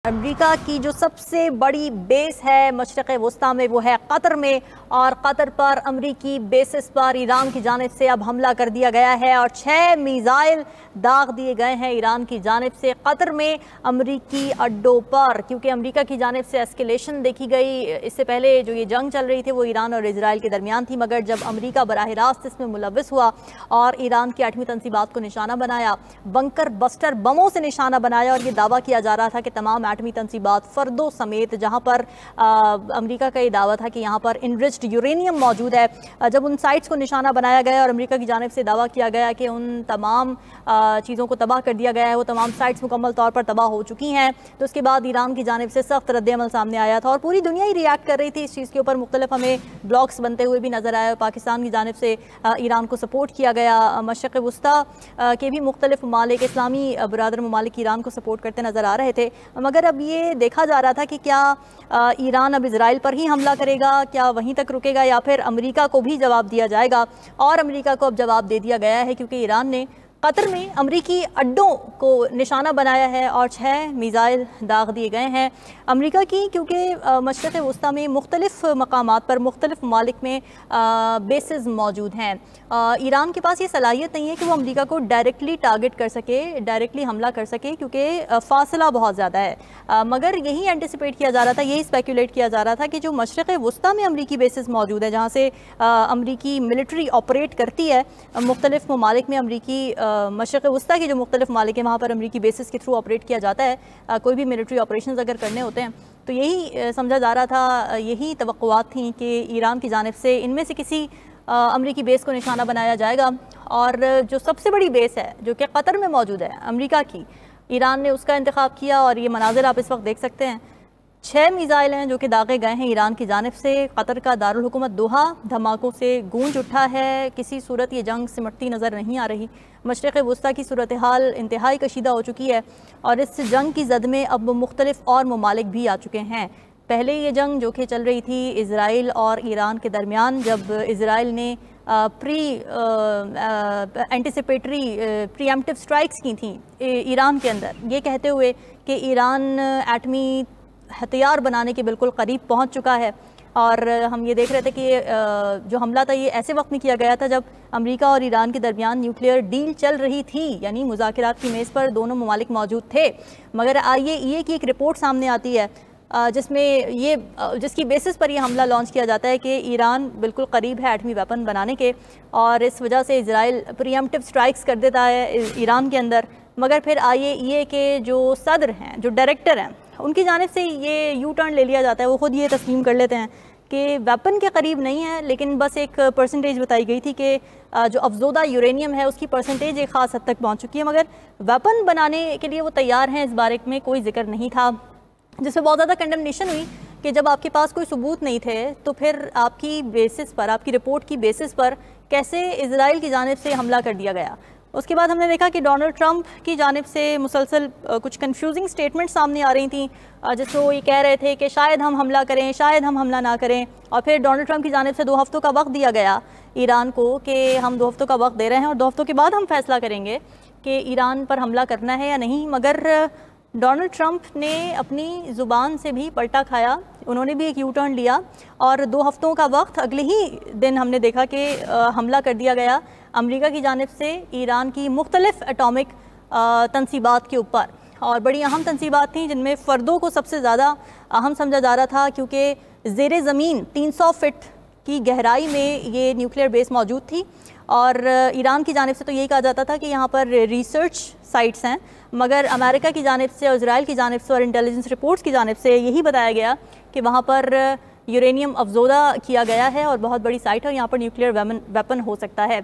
America की जो सबसे बड़ी बेस है मशरक़ वस्ता में वो है कतर में, और कतर पर अमरीकी बेसिस पर ईरान की जानिब से अब हमला कर दिया गया है और 6 मिसाइल दाग दिए गए हैं ईरान की जानिब से कतर में अमरीकी अड्डों पर, क्योंकि अमरीका की जानिब से एस्केलेशन देखी गई। इससे पहले जो ये जंग चल रही थी वो ईरान और इजराइल के दरमियान थी, मगर जब अमरीका बराह रास्त इसमें मुलव्वस हुआ और ईरान की एटमी तनसीबात को निशाना बनाया, बंकर बस्टर बमों से निशाना बनाया, और ये दावा किया जा रहा था कि तमाम एटमी तनसीबात फर्दों समेत, जहाँ पर अमरीका का ये दावा था कि यहाँ पर इनरिच्ड यूरेनियम मौजूद है, जब उन साइट्स को निशाना बनाया गया और अमरीका की जानिब से दावा किया गया कि उन तमाम चीज़ों को तबाह कर दिया गया है, वो तमाम साइट्स मुकम्मल तौर पर तबाह हो चुकी हैं, तो उसके बाद ईरान की जानिब से सख्त रद्द-ए-अमल सामने आया था और पूरी दुनिया ही रिएक्ट कर रही थी इस चीज़ के ऊपर। मुख्तलिफ हमें ब्लॉग्स बनते हुए भी नज़र आया। पाकिस्तान की जानिब से ईरान को सपोर्ट किया गया, मशरक़ वस्ता के भी मुख्तलिफ ममालिक, इस्लामी बरादर ममालिक ईरान को सपोर्ट करते नज़र आ रहे थे। मगर अब ये देखा जा रहा था कि क्या ईरान अब इजराइल पर ही हमला करेगा, क्या वहीं तक रुकेगा, या फिर अमेरिका को भी जवाब दिया जाएगा। और अमेरिका को अब जवाब दे दिया गया है, क्योंकि ईरान ने कतर में अमरीकी अड्डों को निशाना बनाया है और 6 मिसाइल दाग दिए गए हैं अमरीका की, क्योंकि मशरक़ वस्ता में मुख्तलिफ मकामात पर मुख्तलिफ ममालिक में बेसिस मौजूद हैं। ईरान के पास ये सलाहियत नहीं है कि वो अमरीका को डायरेक्टली टारगेट कर सके, डायरेक्टली हमला कर सके, क्योंकि फ़ासला बहुत ज़्यादा है। मगर यही एंटिसिपेट किया जा रहा था, यही स्पेकुलेट किया जा रहा था कि जो मशरक़ वस्ता में अमरीकी बेसिस मौजूद है, जहाँ से अमरीकी मिलिट्री ऑपरेट करती है, मुख्तलिफ ममालिक में अमरीकी मशरक़ वस्ता की जो मुख्तलिफ ममालिक हैं वहाँ पर अमरीकी बेसिस के थ्रू ऑपरेट किया जाता है। कोई भी मिलिट्री ऑपरेशंस अगर करने होते हैं तो यही समझा जा रहा था, यही तवक्कुआत थी कि ईरान की जानिब से इनमें से किसी अमरीकी बेस को निशाना बनाया जाएगा। और जो सबसे बड़ी बेस है जो कि कतर में मौजूद है अमरीका की, ईरान ने उसका इंतखाब किया और ये मनाजिर आप इस वक्त देख सकते हैं। 6 मिसाइल हैं जो कि दागे गए हैं ईरान की जानिब से। कतर का दारुल हुकूमत दोहा धमाकों से गूंज उठा है, किसी सूरत ये जंग सिमटती नज़र नहीं आ रही। मशरक़ वस्ता की सूरत हाल इंतहाई कशीदा हो चुकी है और इस जंग की जद में अब मुख्तलिफ और ममालिक भी आ चुके हैं। पहले ये जंग जो कि चल रही थी इजराइल और ईरान के दरमियान, जब इजराइल ने एंटिसिपेटरी प्रीएम्प्टिव स्ट्राइक्स की थी ईरान के अंदर, ये कहते हुए कि ईरान एटमी हथियार बनाने के बिल्कुल करीब पहुंच चुका है। और हम ये देख रहे थे कि जो हमला था ये ऐसे वक्त में किया गया था जब अमेरिका और ईरान के दरमियान न्यूक्लियर डील चल रही थी, यानी मुज़ाकरात की मेज़ पर दोनों ममालिक मौजूद थे। मगर IAEA की एक रिपोर्ट सामने आती है जिसकी बेसिस पर यह हमला लॉन्च किया जाता है कि ईरान बिल्कुल करीब है एटमी वेपन बनाने के, और इस वजह से इजराइल प्रीएम्प्टिव स्ट्राइक्स कर देता है ईरान के अंदर। मगर फिर IAEA के जो सदर हैं, जो डायरेक्टर हैं, उनकी जानिब से ये यू टर्न ले लिया जाता है। वो खुद ये तस्लीम कर लेते हैं कि वेपन के करीब नहीं है, लेकिन बस एक परसेंटेज बताई गई थी कि जो अफजोदा यूरेनियम है उसकी परसेंटेज एक ख़ास हद तक पहुंच चुकी है, मगर वेपन बनाने के लिए वो तैयार हैं, इस बारे में कोई जिक्र नहीं था। जिसमें बहुत ज़्यादा कंडेमनेशन हुई कि जब आपके पास कोई सबूत नहीं थे तो फिर आपकी बेसिस पर, आपकी रिपोर्ट की बेसिस पर कैसे इजराइल की जानिब से हमला कर दिया गया। उसके बाद हमने देखा कि डोनाल्ड ट्रंप की जानिब से मुसलसल कुछ कंफ्यूजिंग स्टेटमेंट सामने आ रही थी, जिसमें वो ये कह रहे थे कि शायद हम हमला करें, शायद हम हमला ना करें। और फिर डोनाल्ड ट्रंप की जानिब से 2 हफ्तों का वक्त दिया गया ईरान को कि हम 2 हफ्तों का वक्त दे रहे हैं और 2 हफ्तों के बाद हम फैसला करेंगे कि ईरान पर हमला करना है या नहीं। मगर डोनाल्ड ट्रंप ने अपनी ज़ुबान से भी पलटा खाया, उन्होंने भी एक यू टर्न लिया और 2 हफ्तों का वक्त अगले ही दिन हमने देखा कि हमला कर दिया गया अमेरिका की जानिब से ईरान की मुख्तलिफ एटॉमिक तनसीबात के ऊपर। और बड़ी अहम तनसीबात थी जिनमें फ़र्दों को सबसे ज़्यादा अहम समझा जा रहा था, क्योंकि ज़ेरे ज़मीन 300 फिट की गहराई में ये न्यूक्लियर बेस मौजूद थी। और ईरान की जानिब से तो यही कहा जाता था कि यहाँ पर रिसर्च साइट्स हैं, मगर अमेरिका की जानिब से और इजराइल की जानिब से और इंटेलिजेंस रिपोर्ट्स की जानिब से यही बताया गया कि वहाँ पर यूरेनियम अफजोदा किया गया है और बहुत बड़ी साइट है और यहाँ पर न्यूक्लियर वेपन हो सकता है।